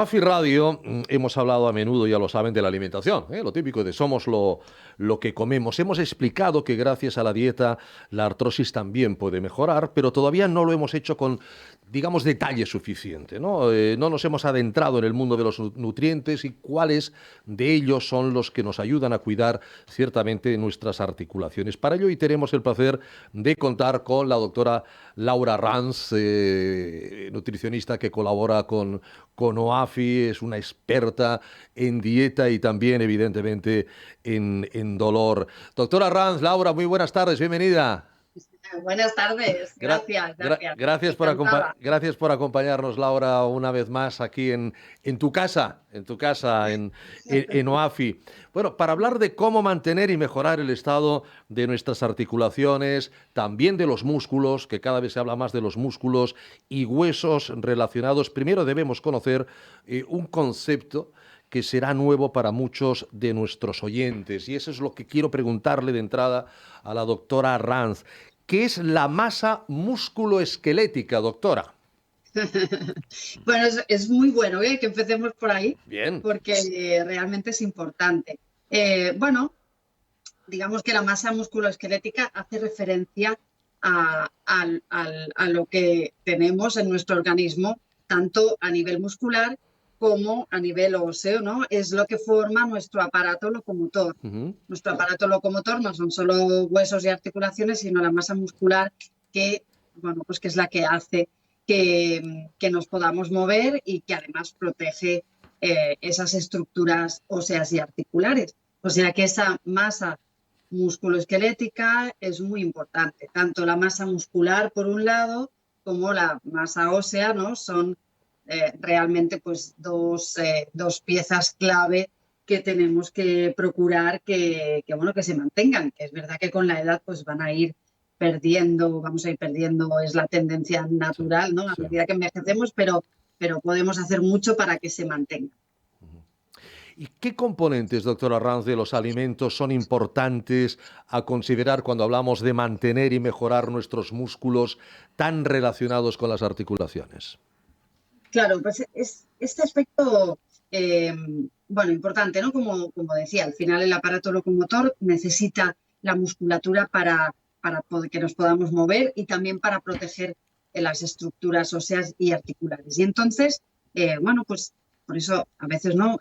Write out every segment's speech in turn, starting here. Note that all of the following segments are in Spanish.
AFI Radio hemos hablado a menudo, ya lo saben, de la alimentación, lo típico de somos lo que comemos. Hemos explicado que gracias a la dieta la artrosis también puede mejorar, pero todavía no lo hemos hecho con, digamos, detalle suficiente, ¿no? No nos hemos adentrado en el mundo de los nutrientes y cuáles de ellos son los que nos ayudan a cuidar ciertamente nuestras articulaciones. Para ello hoy tenemos el placer de contar con la doctora Laura Ranz, nutricionista que colabora con OAFI, es una experta en dieta y también, evidentemente, en dolor. Doctora Ranz, Laura, muy buenas tardes, bienvenida. Buenas tardes, gracias, gracias. Encantada. Gracias por acompañarnos, Laura, una vez más aquí en tu casa, en OAFI. Bueno, para hablar de cómo mantener y mejorar el estado de nuestras articulaciones, también de los músculos, que cada vez se habla más de los músculos y huesos relacionados, primero debemos conocer un concepto que será nuevo para muchos de nuestros oyentes. Y eso es lo que quiero preguntarle de entrada a la doctora Ranz. ¿Qué es la masa musculoesquelética, doctora? Bueno, es muy bueno, que empecemos por ahí, Bien. porque realmente es importante. Bueno, digamos que la masa musculoesquelética hace referencia a lo que tenemos en nuestro organismo, tanto a nivel muscular como a nivel óseo, ¿no? Es lo que forma nuestro aparato locomotor. Nuestro aparato locomotor no son solo huesos y articulaciones, sino la masa muscular que, bueno, pues que es la que hace que nos podamos mover y que además protege esas estructuras óseas y articulares. O sea que esa masa musculoesquelética es muy importante. Tanto la masa muscular, por un lado, como la masa ósea, ¿no? Son realmente pues dos piezas clave que tenemos que procurar bueno, que se mantengan. Que es verdad que con la edad pues van a ir perdiendo, vamos a ir perdiendo, es la tendencia Sí, natural, ¿no? A sí. medida que envejecemos, pero podemos hacer mucho para que se mantenga. ¿Y qué componentes, doctora Ranz, de los alimentos son importantes a considerar cuando hablamos de mantener y mejorar nuestros músculos tan relacionados con las articulaciones? Claro, pues es este aspecto, eh, bueno, importante, ¿no? Como decía, al final el aparato locomotor necesita la musculatura para que nos podamos mover y también para proteger las estructuras óseas y articulares. Y entonces, bueno, pues por eso a veces, ¿no?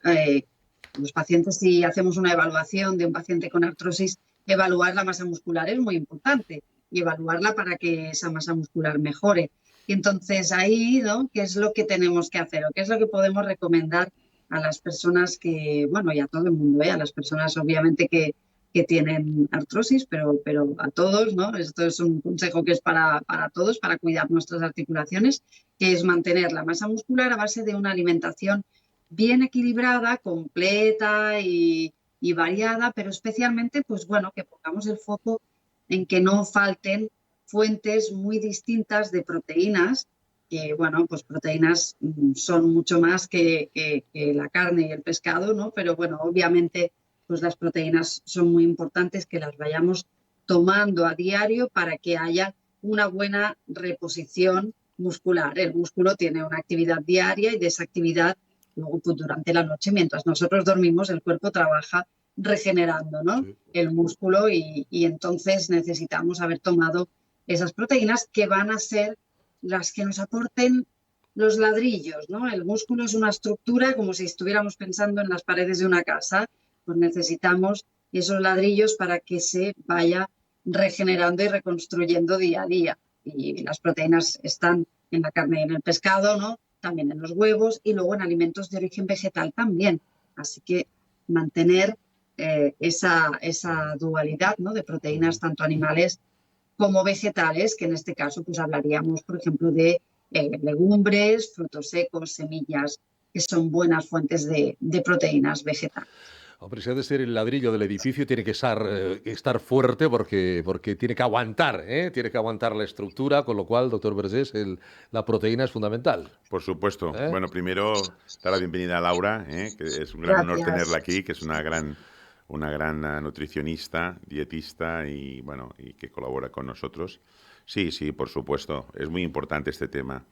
Los pacientes, si hacemos una evaluación de un paciente con artrosis, evaluar la masa muscular es muy importante y evaluarla para que esa masa muscular mejore. Y entonces ahí, ¿no? ¿Qué es lo que tenemos que hacer o qué es lo que podemos recomendar a las personas que, bueno, y a todo el mundo, a las personas obviamente que tienen artrosis, pero a todos, ¿no? Esto es un consejo que es para todos, para cuidar nuestras articulaciones, que es mantener la masa muscular a base de una alimentación bien equilibrada, completa y variada, pero especialmente, pues bueno, que pongamos el foco en que no falten fuentes muy distintas de proteínas, que bueno, pues proteínas son mucho más que la carne y el pescado, ¿no? Pero bueno, obviamente, pues las proteínas son muy importantes que las vayamos tomando a diario para que haya una buena reposición muscular. El músculo tiene una actividad diaria y de esa actividad, luego pues durante la noche, mientras nosotros dormimos, el cuerpo trabaja regenerando, ¿no? Sí. El músculo y entonces necesitamos haber tomado esas proteínas que van a ser las que nos aporten los ladrillos, ¿no? El músculo es una estructura como si estuviéramos pensando en las paredes de una casa, pues necesitamos esos ladrillos para que se vaya regenerando y reconstruyendo día a día. Y las proteínas están en la carne y en el pescado, ¿no? También en los huevos y luego en alimentos de origen vegetal también. Así que mantener esa dualidad, ¿no? De proteínas tanto animales como vegetales, que en este caso pues hablaríamos, por ejemplo, de legumbres, frutos secos, semillas, que son buenas fuentes de proteínas vegetales. Hombre, si ha de ser el ladrillo del edificio, tiene que estar fuerte porque tiene que aguantar, ¿eh? Tiene que aguantar la estructura, con lo cual, doctor Vergés, la proteína es fundamental. Por supuesto. ¿Eh? Bueno, primero dar la bienvenida a Laura, que es un gran honor Gracias. tenerla aquí, que es una gran nutricionista, dietista y bueno, y que colabora con nosotros. Sí, sí, por supuesto. Es muy importante este tema.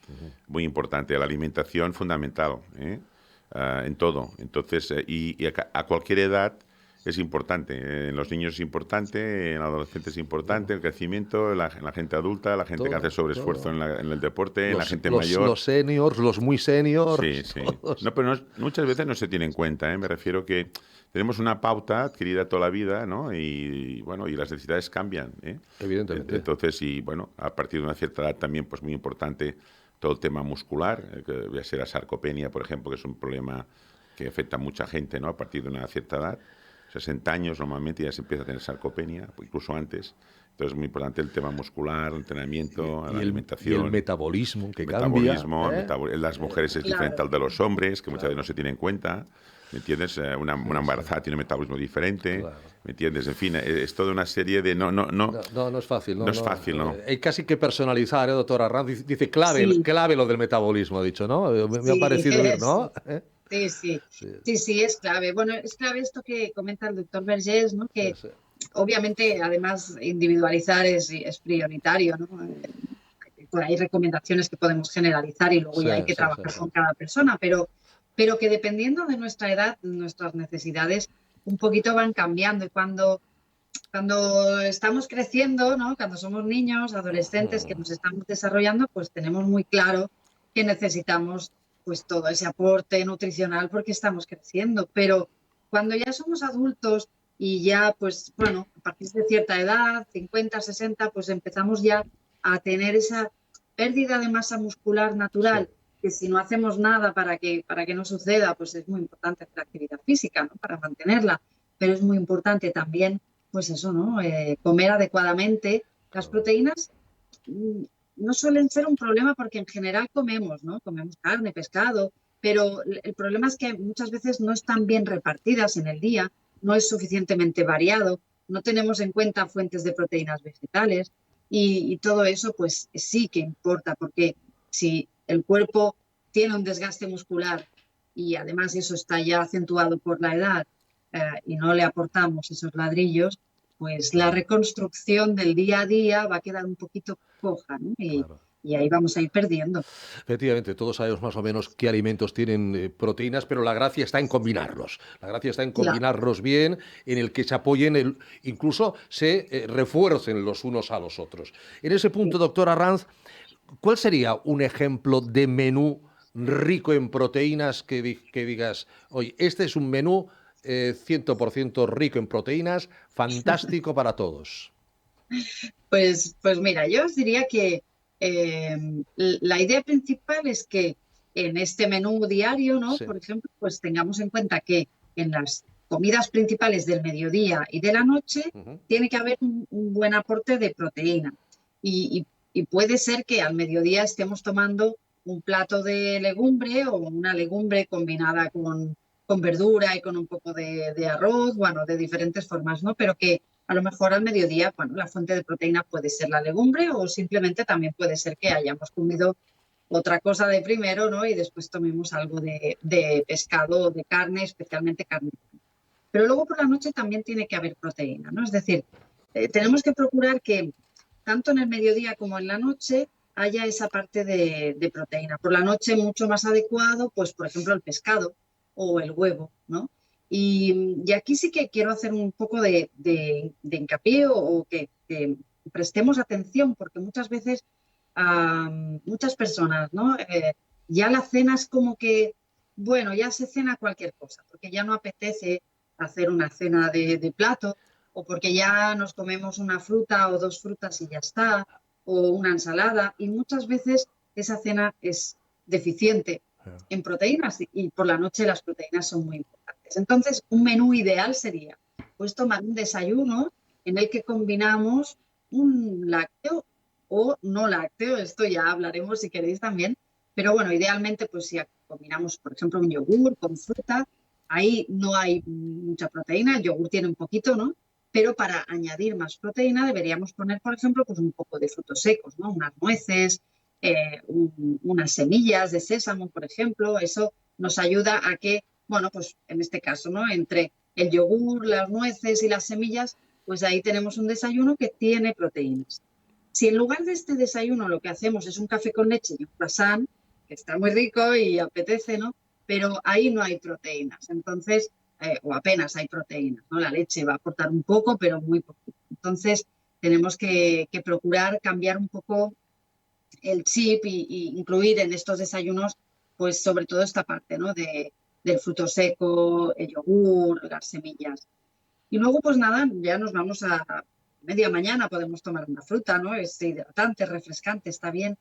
Muy importante. La alimentación fundamental, ¿eh? en todo. Entonces, y a cualquier edad es importante. En los niños es importante, en adolescentes es importante, el crecimiento, en la gente adulta, la gente que hace sobreesfuerzo en el deporte, en la gente mayor. Los seniors, los muy seniors. Sí, sí. Todos. No, pero muchas veces no se tiene en cuenta, ¿eh? Me refiero que tenemos una pauta adquirida toda la vida, ¿no? Y bueno, y las necesidades cambian, ¿eh? Evidentemente. Entonces, y bueno, a partir de una cierta edad también, pues muy importante todo el tema muscular, que ya sea la sarcopenia, por ejemplo, que es un problema que afecta a mucha gente, ¿no? A partir de una cierta edad, 60 años normalmente ya se empieza a tener sarcopenia, incluso antes. Entonces es muy importante el tema muscular, el entrenamiento, la alimentación. Y el metabolismo que metabolismo, cambia. las mujeres es diferente al de los hombres, que muchas veces no se tiene en cuenta. ¿Me entiendes? Una embarazada tiene un metabolismo diferente. Claro. ¿Me entiendes? En fin, es toda una serie de... No es fácil. No es fácil, ¿no? Hay casi que personalizar, doctora Arranz. Dice clave lo del metabolismo, ha dicho, ¿no? Me ha parecido oír, ¿no? Sí, es clave. Bueno, es clave esto que comenta el doctor Vergés, ¿no? Que obviamente, además, individualizar es prioritario, ¿no? Hay recomendaciones que podemos generalizar y luego ya hay que trabajar con cada persona, pero que dependiendo de nuestra edad, nuestras necesidades un poquito van cambiando. Y cuando estamos creciendo, ¿no? Cuando somos niños, adolescentes, que nos estamos desarrollando, pues tenemos muy claro que necesitamos pues todo ese aporte nutricional porque estamos creciendo. Pero cuando ya somos adultos y ya, pues bueno, a partir de cierta edad, 50, 60, pues empezamos ya a tener esa pérdida de masa muscular natural, que si no hacemos nada para que no suceda, pues es muy importante hacer actividad física, ¿no? Para mantenerla, pero es muy importante también, pues eso, ¿no? Comer adecuadamente. Las proteínas no suelen ser un problema porque en general comemos, ¿no? Comemos carne, pescado, pero el problema es que muchas veces no están bien repartidas en el día, no es suficientemente variado, no tenemos en cuenta fuentes de proteínas vegetales y todo eso pues sí que importa, porque si el cuerpo tiene un desgaste muscular y además eso está ya acentuado por la edad y no le aportamos esos ladrillos, pues la reconstrucción del día a día va a quedar un poquito coja, ¿no? Y ahí vamos a ir perdiendo. Efectivamente, todos sabemos más o menos qué alimentos tienen proteínas, pero la gracia está en combinarlos. La gracia está en combinarlos bien, en el que se apoyen, incluso se refuercen los unos a los otros. En ese punto, doctora Arranz, ¿cuál sería un ejemplo de menú rico en proteínas que digas, oye, este es un menú 100% rico en proteínas, fantástico para todos? Pues mira, yo os diría que la idea principal es que en este menú diario, ¿no? Por ejemplo, pues tengamos en cuenta que en las comidas principales del mediodía y de la noche tiene que haber un buen aporte de proteína. Y puede ser que al mediodía estemos tomando un plato de legumbre o una legumbre combinada con verdura y con un poco de arroz, bueno, de diferentes formas, ¿no? Pero que a lo mejor al mediodía, bueno, la fuente de proteína puede ser la legumbre o simplemente también puede ser que hayamos comido otra cosa de primero, ¿no? Y después tomemos algo de pescado o de carne, especialmente carne. Pero luego por la noche también tiene que haber proteína, ¿no? Es decir, tenemos que procurar que tanto en el mediodía como en la noche haya esa parte de proteína. Por la noche mucho más adecuado, pues por ejemplo el pescado o el huevo, ¿no? Y aquí sí que quiero hacer un poco de hincapié o que prestemos atención, porque muchas veces muchas personas, ¿no? Ya la cena es como que, bueno, ya se cena cualquier cosa, porque ya no apetece hacer una cena de plato, o porque ya nos comemos una fruta o dos frutas y ya está, o una ensalada, y muchas veces esa cena es deficiente en proteínas y por la noche las proteínas son muy importantes. Entonces, un menú ideal sería pues tomar un desayuno en el que combinamos un lácteo o no lácteo, esto ya hablaremos si queréis también, pero bueno, idealmente pues si combinamos, por ejemplo, un yogur con fruta, ahí no hay mucha proteína, el yogur tiene un poquito, ¿no? Pero para añadir más proteína deberíamos poner, por ejemplo, pues un poco de frutos secos, ¿no? Unas nueces, unas semillas de sésamo, por ejemplo. Eso nos ayuda a que, bueno, pues en este caso, ¿no? Entre el yogur, las nueces y las semillas, pues ahí tenemos un desayuno que tiene proteínas. Si en lugar de este desayuno lo que hacemos es un café con leche y un croissant, que está muy rico y apetece, ¿no? pero ahí no hay proteínas. Entonces, o apenas hay proteínas, ¿no? La leche va a aportar un poco, pero muy poquito. Entonces, tenemos que procurar cambiar un poco el chip y incluir en estos desayunos, pues sobre todo esta parte, ¿no? Del fruto seco, el yogur, las semillas. Y luego, pues nada, ya nos vamos a media mañana, podemos tomar una fruta, ¿no? Es hidratante, refrescante, está bien.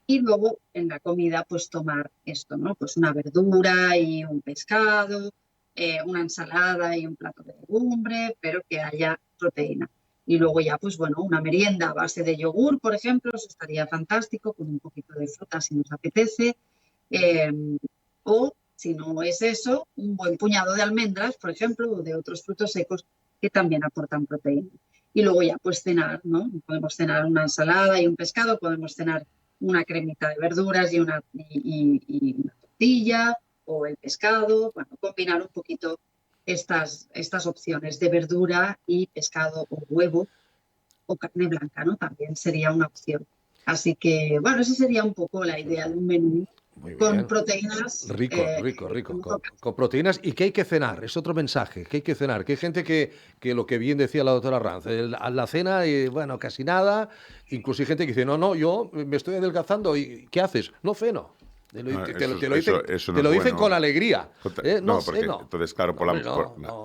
Y luego en la comida, pues tomar esto, ¿no? Pues una verdura y un pescado, una ensalada y un plato de legumbre, pero que haya proteína. Y luego ya, pues bueno, una merienda a base de yogur, por ejemplo, eso estaría fantástico, con un poquito de fruta si nos apetece. Eh, o, si no es eso, un buen puñado de almendras, por ejemplo, o de otros frutos secos que también aportan proteína. Y luego ya, pues cenar, ¿no? Podemos cenar una ensalada y un pescado, podemos cenar una cremita de verduras y una tortilla o el pescado, bueno, combinar un poquito estas opciones de verdura y pescado o huevo o carne blanca, ¿no? También sería una opción. Así que, bueno, esa sería un poco la idea de un menú Muy con bien. proteínas. Rico. Con proteínas. ¿Y qué hay que cenar? Es otro mensaje. ¿Qué hay que cenar? Que hay gente que lo que bien decía la doctora Ranz, a la cena, bueno, casi nada. Incluso hay gente que dice, no, yo me estoy adelgazando. ¿Y qué haces? No ceno. Te lo dicen bueno. con alegría. No, porque ceno. entonces, claro,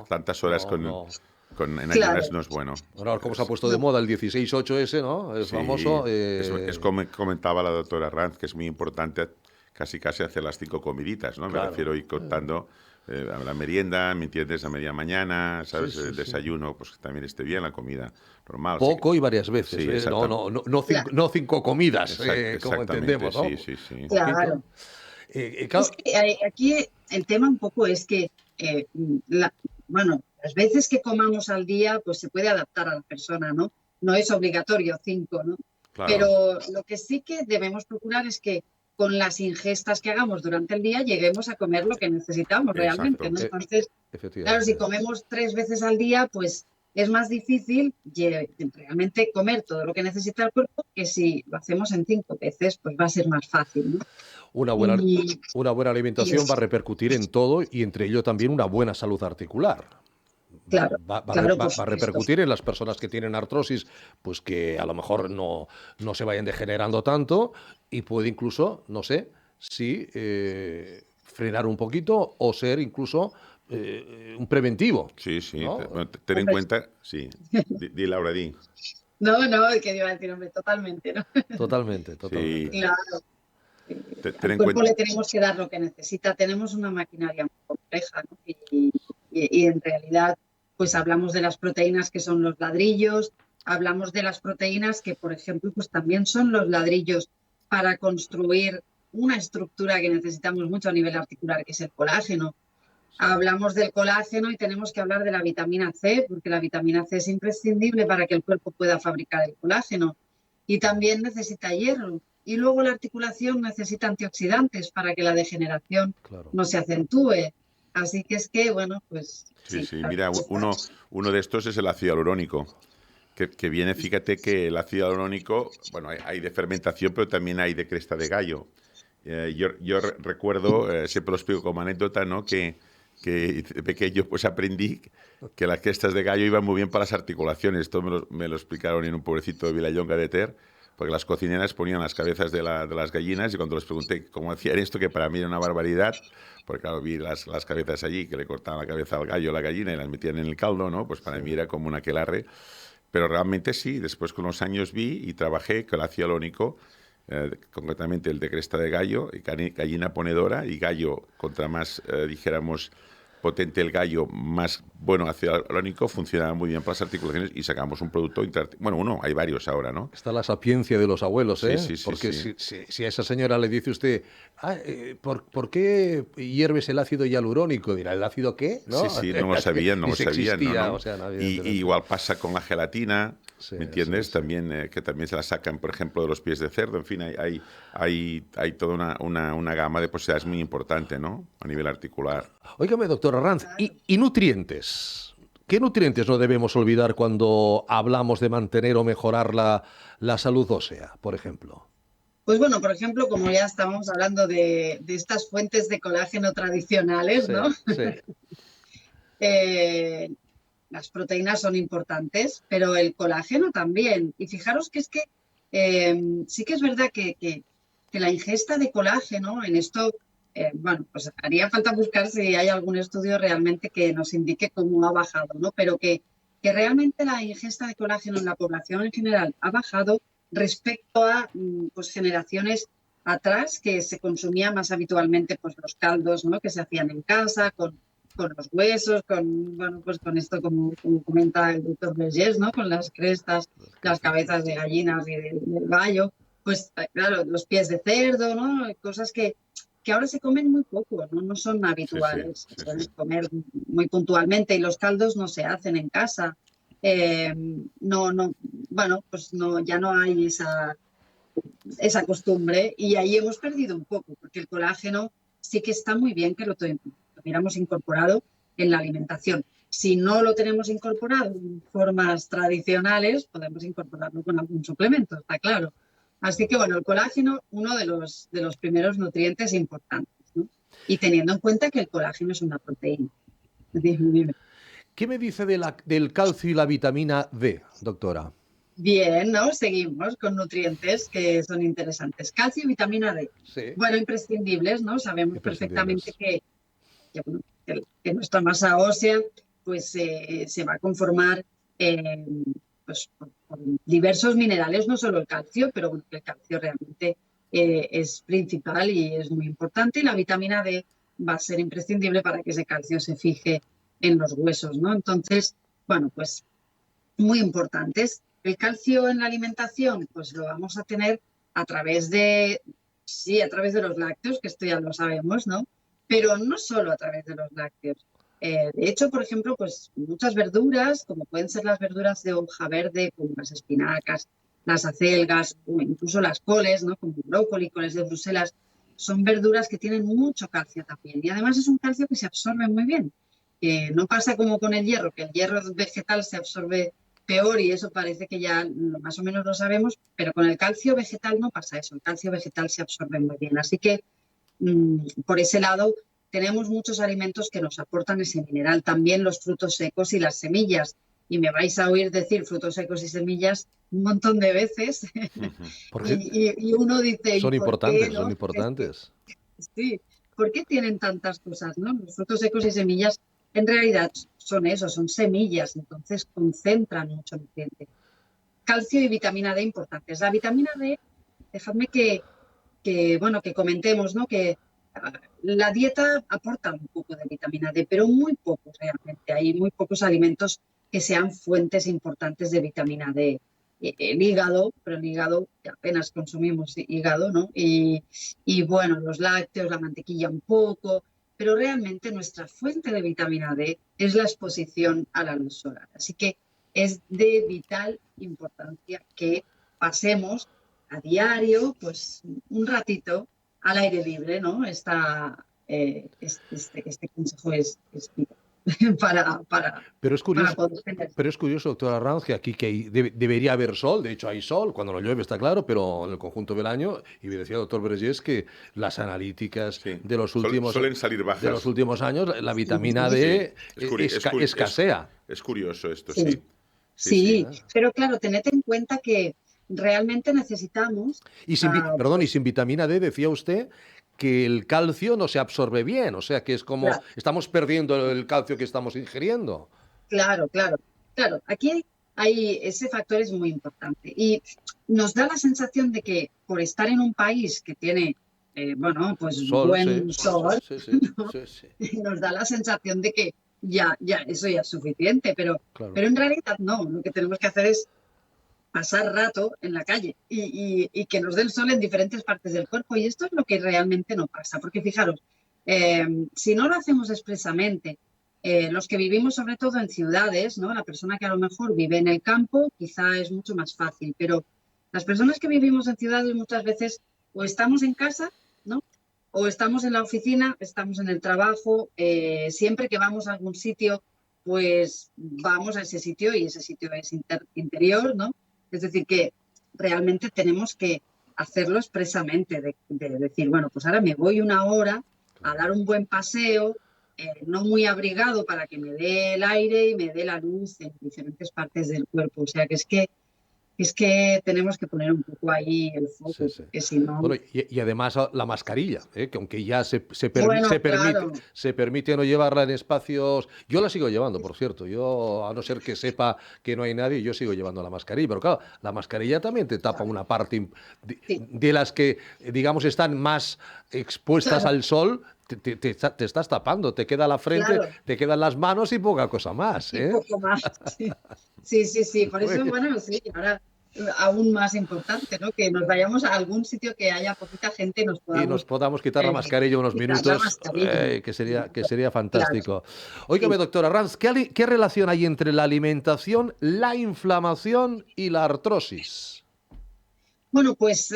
tantas horas en Claro. ayunas no es bueno. Ahora, como se ha puesto de moda el 16-8 ese, ¿no? El famoso. Es como comentaba la doctora Ranz, que es muy importante casi hacer las 5 comiditas, ¿no? Claro. Me refiero a ir contando la merienda, ¿me entiendes? A media mañana, ¿sabes? Sí, el desayuno, pues que también esté bien, la comida normal. Poco y varias veces. Sí, No 5 comidas, como exactamente, entendemos, ¿no? sí. Claro. Claro. Es que aquí el tema un poco es que, bueno, las veces que comamos al día, pues se puede adaptar a la persona, ¿no? No es obligatorio 5, ¿no? Claro. Pero lo que sí que debemos procurar es que con las ingestas que hagamos durante el día lleguemos a comer lo que necesitamos realmente, ¿no? Entonces, claro, si comemos 3 veces al día, pues es más difícil realmente comer todo lo que necesita el cuerpo que si lo hacemos en 5 veces, pues va a ser más fácil, ¿no? Una buena alimentación va a repercutir en todo y entre ello también una buena salud articular. Claro, va a repercutir en las personas que tienen artrosis, pues que a lo mejor no se vayan degenerando tanto y puede incluso, no sé, si frenar un poquito o ser incluso un preventivo. Sí. ¿No? Ten en cuenta, sí. Di Laura, di. No, que iba a decir, hombre, totalmente, ¿no? Totalmente. Sí. Claro. Ten Al cuerpo le tenemos que dar lo que necesita. Tenemos una maquinaria muy compleja, ¿no? Y en realidad, pues hablamos de las proteínas que son los ladrillos, hablamos de las proteínas que, por ejemplo, pues también son los ladrillos para construir una estructura que necesitamos mucho a nivel articular, que es el colágeno. Hablamos del colágeno y tenemos que hablar de la vitamina C, porque la vitamina C es imprescindible para que el cuerpo pueda fabricar el colágeno. Y también necesita hierro. Y luego la articulación necesita antioxidantes para que la degeneración no se acentúe. Así que es que, bueno, pues... Sí. Mira, uno de estos es el ácido hialurónico, que viene, fíjate que el ácido hialurónico, bueno, hay de fermentación, pero también hay de cresta de gallo. Yo recuerdo, siempre lo explico como anécdota, ¿no? Que de pequeño pues aprendí que las crestas de gallo iban muy bien para las articulaciones. Esto me lo explicaron en un pueblecito de Vilallonga de Ter, porque las cocineras ponían las cabezas de las gallinas y cuando les pregunté cómo hacían esto, que para mí era una barbaridad, porque claro, vi las cabezas allí, que le cortaban la cabeza al gallo, a la gallina y las metían en el caldo, ¿no? Pues para mí era como un aquelarre. Pero realmente sí, después con los años vi y trabajé con el ácido hialurónico, concretamente el de cresta de gallo, y gallina ponedora, y gallo contra más, dijéramos, potente el gallo, más bueno ácido hialurónico, funcionaba muy bien para las articulaciones y sacamos un producto hay varios ahora, ¿no? Está la sapiencia de los abuelos, ¿eh? Sí, Porque sí. Si a esa señora le dice usted, ¿por qué hierves el ácido hialurónico? Dirá, ¿el ácido qué? ¿No? Sí, no lo sabían, no. O sea, y igual pasa con la gelatina, ¿me entiendes? Sí. También, que también se la sacan, por ejemplo, de los pies de cerdo. En fin, hay toda una gama de posibilidades muy importante, ¿no? A nivel articular. Óigame, doctora Ranz, ¿y nutrientes? ¿Qué nutrientes no debemos olvidar cuando hablamos de mantener o mejorar la salud ósea, por ejemplo? Pues bueno, por ejemplo, como ya estábamos hablando de estas fuentes de colágeno tradicionales, Sí, ¿no? sí. Eh, las proteínas son importantes, pero el colágeno también. Y fijaros que es que sí que es verdad que la ingesta de colágeno en esto, bueno, pues haría falta buscar si hay algún estudio realmente que nos indique cómo ha bajado, ¿no? Pero que realmente la ingesta de colágeno en la población en general ha bajado respecto a pues, generaciones atrás que se consumía más habitualmente pues, los caldos, ¿no? Que se hacían en casa con los huesos, bueno, pues con esto, como comenta el doctor Vergés, ¿no? Con las crestas, las cabezas de gallinas y del gallo, pues claro, los pies de cerdo, ¿no? Cosas que ahora se comen muy poco, ¿no? No son Sí, sí, habituales, sí, se suelen sí. comer muy puntualmente y los caldos no se hacen en casa. Eh, no, bueno, pues no, ya no hay esa costumbre y ahí hemos perdido un poco, porque el colágeno sí que está muy bien que lo tuviéramos incorporado en la alimentación. Si no lo tenemos incorporado en formas tradicionales, podemos incorporarlo con algún suplemento, está claro. Así que bueno, el colágeno, uno de los primeros nutrientes importantes, ¿no? Y teniendo en cuenta que el colágeno es una proteína. Dime. ¿Qué me dice del calcio y la vitamina D, doctora? Bien, ¿no? Seguimos con nutrientes que son interesantes. Calcio y vitamina D. Sí, Bueno, imprescindibles, ¿no? Sabemos perfectamente imprescindibles. bueno, que nuestra masa ósea pues se va a conformar pues, por diversos minerales, no solo el calcio, pero bueno, el calcio realmente es principal y es muy importante. Y la vitamina D va a ser imprescindible para que ese calcio se fije en los huesos, ¿no? Entonces, bueno, pues muy importantes. El calcio en la alimentación, pues lo vamos a tener a través sí, a través de los lácteos, que esto ya lo sabemos, ¿no? Pero no solo a través de los lácteos. De hecho, por ejemplo, pues muchas verduras, como pueden ser las verduras de hoja verde, como las espinacas, las acelgas, o incluso las coles, ¿no? Como brócoli, coles de Bruselas, son verduras que tienen mucho calcio también. Y además es un calcio que se absorbe muy bien. Que no pasa como con el hierro, que el hierro vegetal se absorbe peor y eso parece que ya más o menos lo sabemos, pero con el calcio vegetal no pasa eso, el calcio vegetal se absorbe muy bien. Así que por ese lado tenemos muchos alimentos que nos aportan ese mineral, también los frutos secos y las semillas. Y me vais a oír decir frutos secos y semillas un montón de veces Porque y uno dice, ¿y son por qué? importantes, son ¿No? importantes. Sí, ¿por qué tienen tantas cosas, no? Los frutos secos y semillas en realidad son eso, son semillas, entonces concentran mucho nutriente. Calcio y vitamina D importantes. La vitamina D, dejadme bueno, que comentemos, ¿no? Que la dieta aporta un poco de vitamina D, pero muy poco realmente. Hay muy pocos alimentos que sean fuentes importantes de vitamina D. El hígado, pero el hígado apenas consumimos hígado, ¿no? Y bueno, los lácteos, la mantequilla un poco, pero realmente nuestra fuente de vitamina D es la exposición a la luz solar. Así que es de vital importancia que pasemos a diario, pues un ratito al aire libre, ¿no? Este consejo es vital Pero es para curioso, poder tener. pero es curioso, doctora Ranz, que aquí debería haber sol, de hecho hay sol, cuando no llueve está claro, pero en el conjunto del año, y me decía el doctor Vergés que las analíticas Sí. de los Suelen salir bajas. últimos años, la vitamina Sí, D es escasea. es curioso esto, Sí, sí. Sí, sí. sí, pero claro, tened en cuenta que realmente necesitamos, Perdón, y pues, sin vitamina D decía usted que el calcio no se absorbe bien, o sea que es como claro, estamos perdiendo el calcio que estamos ingiriendo. claro. Aquí ese factor es muy importante y nos da la sensación de que por estar en un país que tiene, bueno, pues Sol, sí, buen sol, sí, sí, ¿no? sí, sí, Nos da la sensación de que eso ya es suficiente, claro. pero en realidad no. Lo que tenemos que hacer es pasar rato en la calle y que nos dé el sol en diferentes partes del cuerpo. Y esto es lo que realmente no pasa, porque fijaros, si no lo hacemos expresamente, los que vivimos sobre todo en ciudades, ¿no? La persona que a lo mejor vive en el campo quizá es mucho más fácil, pero las personas que vivimos en ciudades muchas veces o estamos en casa, ¿no? O estamos en la oficina, estamos en el trabajo, siempre que vamos a algún sitio, pues vamos a ese sitio y ese sitio es interior, ¿no? Es decir, que realmente tenemos hacerlo expresamente, de decir, bueno, pues ahora me voy 1 hora a dar un buen paseo, no muy abrigado para que me dé el aire y me dé la luz en diferentes partes del cuerpo. O sea, que es que tenemos que poner un poco ahí el Sí, foco, sí. porque si no... Bueno, y además la mascarilla, que aunque ya Bueno, claro, se permite no llevarla en espacios... Yo la sigo llevando, por cierto. Yo, a no ser que sepa que no hay nadie, yo sigo llevando la mascarilla. Pero claro, la mascarilla también te tapa una parte sí, de las que, digamos, están más expuestas claro, al sol. Te estás tapando, te queda la frente, claro. te quedan las manos y poca cosa más, Y ¿eh? poco más. Sí, sí, sí, sí. Por Muy eso, bien. bueno, sí, ahora aún más importante, ¿no? Que nos vayamos a algún sitio que haya poquita gente y nos Y nos podamos podamos quitar la mascarilla unos quitar la minutos, mascarilla. que sería Claro, fantástico. Óigame, sí. doctora Ranz, ¿qué relación hay entre la alimentación, la inflamación y la artrosis? Bueno, pues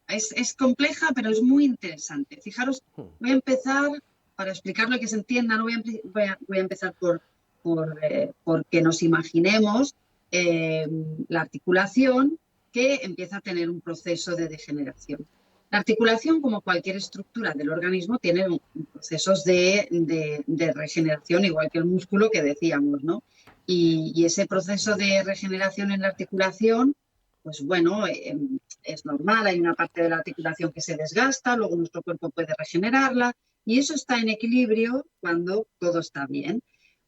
es compleja, pero es muy interesante. Fijaros, voy a empezar, para explicarlo y que se entienda, no voy a empezar por que nos imaginemos la articulación que empieza a tener un proceso de degeneración. La articulación, como cualquier estructura del organismo, tiene procesos de regeneración, igual que el músculo que decíamos, ¿no? Y ese proceso de regeneración en la articulación, pues bueno, es normal, hay una parte de la articulación que se desgasta, luego nuestro cuerpo puede regenerarla y eso está en equilibrio cuando todo está bien.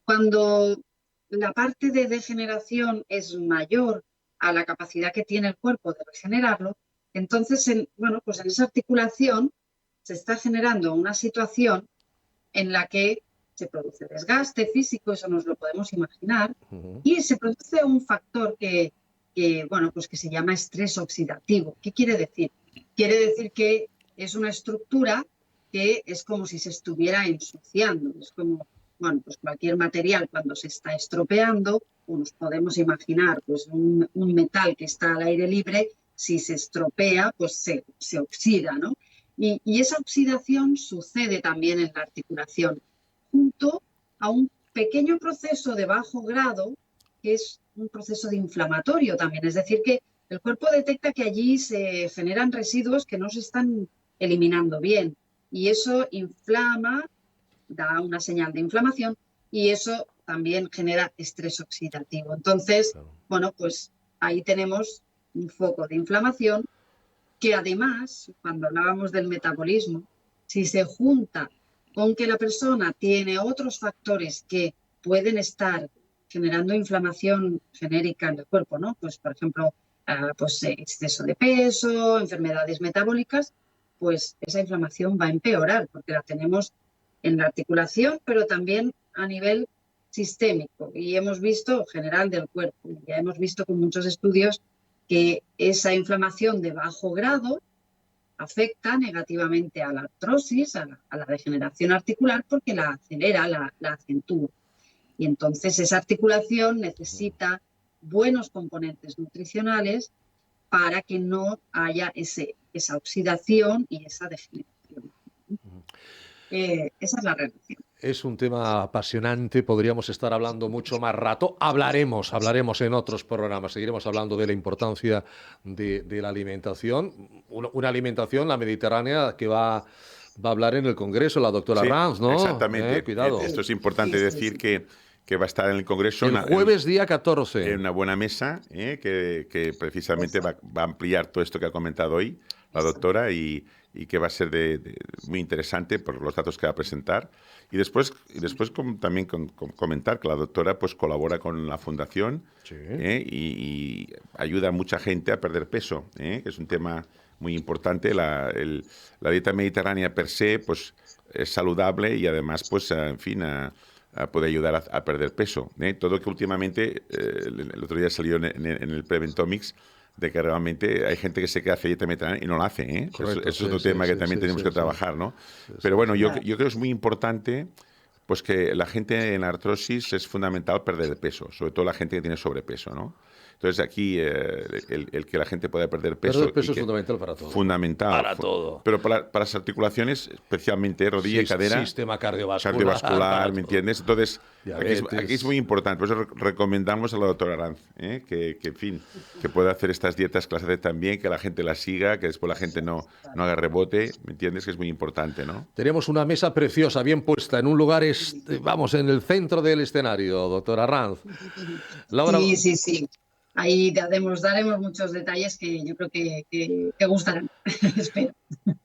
Cuando la parte de degeneración es mayor a la capacidad que tiene el cuerpo de regenerarlo, entonces, bueno, pues en esa articulación se está generando una situación en la que se produce desgaste físico, eso nos lo podemos imaginar, y se produce un factor bueno, pues que se llama estrés oxidativo. ¿Qué quiere decir? Quiere decir que es una estructura que es como si se estuviera ensuciando, es como, bueno, pues cualquier material cuando se está estropeando, o nos podemos imaginar pues un metal que está al aire libre, si se estropea, pues se oxida, ¿no? Y esa oxidación sucede también en la articulación, junto a un pequeño proceso de bajo grado, que es un proceso de inflamatorio también. Es decir, que el cuerpo detecta que allí se generan residuos que no se están eliminando bien. Y eso inflama, da una señal de inflamación, y eso también genera estrés oxidativo. Entonces, Claro. bueno, pues ahí tenemos un foco de inflamación que además, cuando hablábamos del metabolismo, si se junta con que la persona tiene otros factores que pueden estar generando inflamación genérica en el cuerpo, ¿no? Pues, por ejemplo, pues, exceso de peso, enfermedades metabólicas, pues esa inflamación va a empeorar porque la tenemos en la articulación, pero también a nivel sistémico. Y hemos visto, general del cuerpo, ya hemos visto con muchos estudios que esa inflamación de bajo grado afecta negativamente a la artrosis, a la degeneración articular, porque la acelera, la acentúa. Y entonces esa articulación necesita buenos componentes nutricionales para que no haya esa oxidación y esa degeneración. Esa es la relación. Es un tema apasionante, podríamos estar hablando mucho más rato. Hablaremos en otros programas, seguiremos hablando de la importancia de la alimentación. Una alimentación, la mediterránea, que va a hablar en el Congreso la doctora Sí, Ranz, ¿no? exactamente. Cuidado. Esto es importante Sí, sí, decir sí. que va a estar en el Congreso El jueves día 14. en una buena mesa, que precisamente va a ampliar todo esto que ha comentado hoy la doctora y que va a ser muy interesante por los datos que va a presentar. Y después también comentar que la doctora pues colabora con la fundación, Sí. y ayuda a mucha gente a perder peso, que es un tema muy importante. La dieta mediterránea per se pues es saludable y además pues en fin puede ayudar a perder peso. Todo que últimamente el otro día salió en el Preventomics de que realmente hay gente que se queda hace dieta mediterránea y no la hace. Correcto, Eso es otro sí, tema sí, que también sí, tenemos sí, que sí. trabajar, ¿no? Sí, Pero bueno, yo Claro. creo que es muy importante pues que la gente en artrosis es fundamental perder el peso, sobre todo la gente que tiene sobrepeso, ¿no? Entonces aquí el que la gente pueda perder peso... Perder peso es fundamental para todo. Fundamental. Para todo. Pero para las articulaciones, especialmente rodilla y cadera... Sistema cardiovascular. Cardiovascular, ¿me entiendes? Entonces, Diabetes. aquí es muy importante. Por eso recomendamos a la doctora Aranz, que, en fin, que pueda hacer estas dietas que las hace tan bien, que la gente las siga, que después la gente no haga rebote, ¿me entiendes? Que es muy importante, ¿no? Tenemos una mesa preciosa, bien puesta, en un lugar, vamos, en el centro del escenario, doctora Aranz. Laura... Sí. Ahí daremos muchos detalles que yo creo que gustarán. Espero.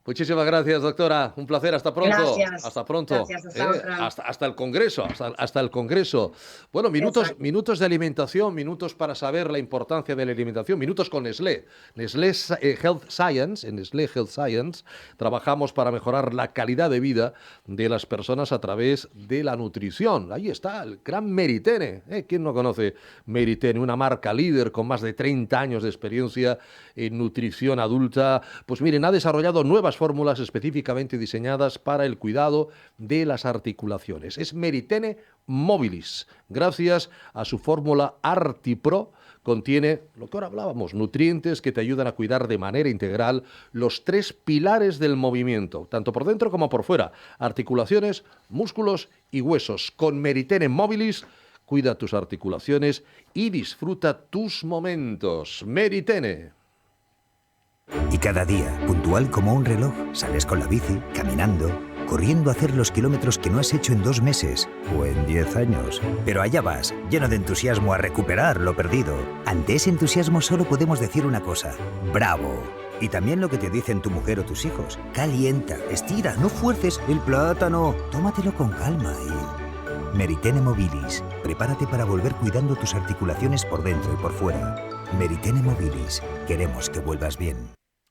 Muchísimas gracias, doctora. Un placer. Hasta pronto. Gracias. Hasta pronto. Gracias, hasta el Congreso. Hasta el Congreso. Bueno, minutos de alimentación, minutos para saber la importancia de la alimentación, minutos con Nestlé. Nestlé Health Science, en Nestlé Health Science, trabajamos para mejorar la calidad de vida de las personas a través de la nutrición. Ahí está, el gran Meritene. ¿Quién no conoce Meritene? Una marca líder con más de 30 años de experiencia en nutrición adulta. Pues miren, ha desarrollado nuevas fórmulas específicamente diseñadas para el cuidado de las articulaciones. Es Meritene Mobilis. Gracias a su fórmula ArtiPro, contiene, lo que ahora hablábamos, nutrientes que te ayudan a cuidar de manera integral los 3 pilares del movimiento, tanto por dentro como por fuera: articulaciones, músculos y huesos. Con Meritene Mobilis, cuida tus articulaciones y disfruta tus momentos. Meritene. Y cada día, puntual como un reloj, sales con la bici, caminando, corriendo a hacer los kilómetros que no has hecho en 2 meses o en 10 años. Pero allá vas, lleno de entusiasmo a recuperar lo perdido. Ante ese entusiasmo solo podemos decir una cosa: ¡bravo! Y también lo que te dicen tu mujer o tus hijos: calienta, estira, no fuerces el plátano, tómatelo con calma y... Meritene Mobilis. Prepárate para volver cuidando tus articulaciones por dentro y por fuera. Meritene Mobilis. Queremos que vuelvas bien.